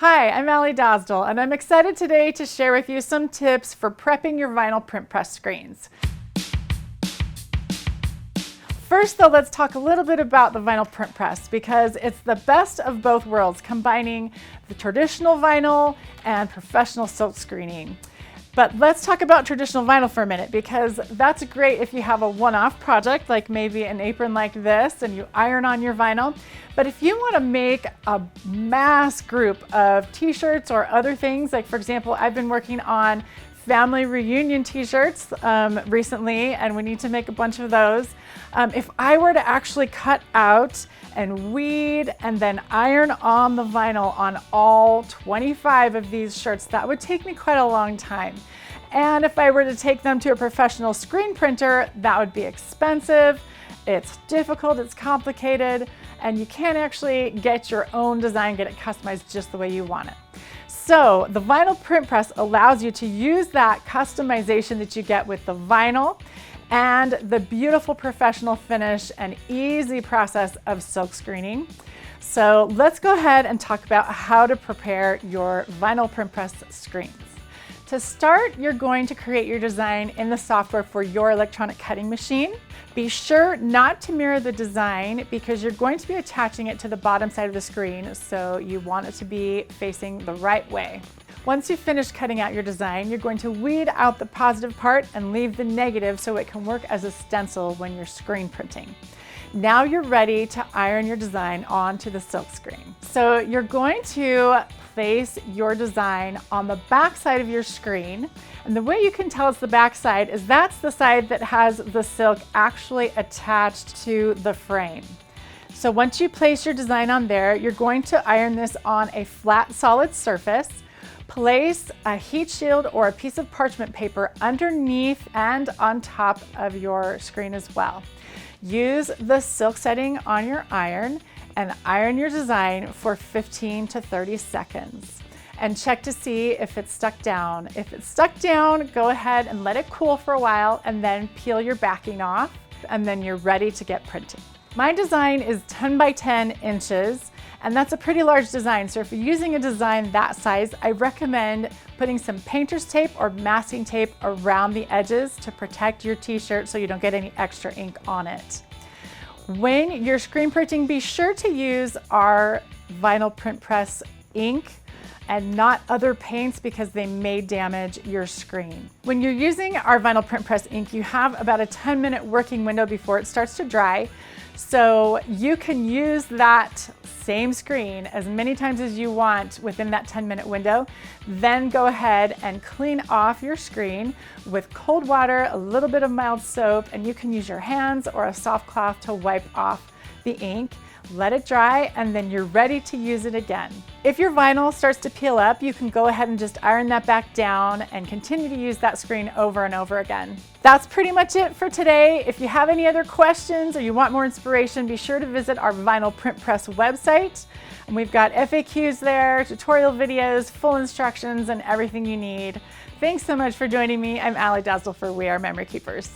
Hi, I'm Aly Dosdall, and I'm excited today to share with you some tips for prepping your vinyl print press screens. First though, let's talk a little bit about the vinyl print press because it's the best of both worlds, combining the traditional vinyl and professional silk screening. But let's talk about traditional vinyl for a minute because that's great if you have a one-off project, like maybe an apron like this and you iron on your vinyl. But if you want to make a mass group of t-shirts or other things, like for example, I've been working on family reunion t-shirts recently, and we need to make a bunch of those. If I were to actually cut out and weed and then iron on the vinyl on all 25 of these shirts, that would take me quite a long time. And if I were to take them to a professional screen printer, that would be expensive, it's difficult, it's complicated, and you can't actually get your own design, get it customized just the way you want it. So the vinyl print press allows you to use that customization that you get with the vinyl and the beautiful professional finish and easy process of silk screening. So let's go ahead and talk about how to prepare your vinyl print press screens. To start, you're going to create your design in the software for your electronic cutting machine. Be sure not to mirror the design because you're going to be attaching it to the bottom side of the screen, so you want it to be facing the right way. Once you've finished cutting out your design, you're going to weed out the positive part and leave the negative so it can work as a stencil when you're screen printing. Now you're ready to iron your design onto the silk screen. So you're going to place your design on the back side of your screen. And the way you can tell it's the back side is that's the side that has the silk actually attached to the frame. So once you place your design on there, you're going to iron this on a flat, solid surface. Place a heat shield or a piece of parchment paper underneath and on top of your screen as well. Use the silk setting on your iron and iron your design for 15 to 30 seconds. And check to see if it's stuck down. If it's stuck down, go ahead and let it cool for a while and then peel your backing off, and then you're ready to get printing. My design is 10 by 10 inches, and that's a pretty large design. So if you're using a design that size, I recommend putting some painter's tape or masking tape around the edges to protect your t-shirt so you don't get any extra ink on it. When you're screen printing, be sure to use our vinyl print press ink and not other paints because they may damage your screen. When you're using our vinyl print press ink, you have about a 10-minute working window before it starts to dry. So you can use that same screen as many times as you want within that 10-minute window. Then go ahead and clean off your screen with cold water, a little bit of mild soap, and you can use your hands or a soft cloth to wipe off the ink. Let it dry, and then you're ready to use it again. If your vinyl starts to peel up, you can go ahead and just iron that back down and continue to use that screen over and over again. That's pretty much it for today. If you have any other questions or you want more inspiration, be sure to visit our vinyl print press website. And we've got FAQs there, tutorial videos, full instructions, and everything you need. Thanks so much for joining me. I'm Aly Dosdall for We Are Memory Keepers.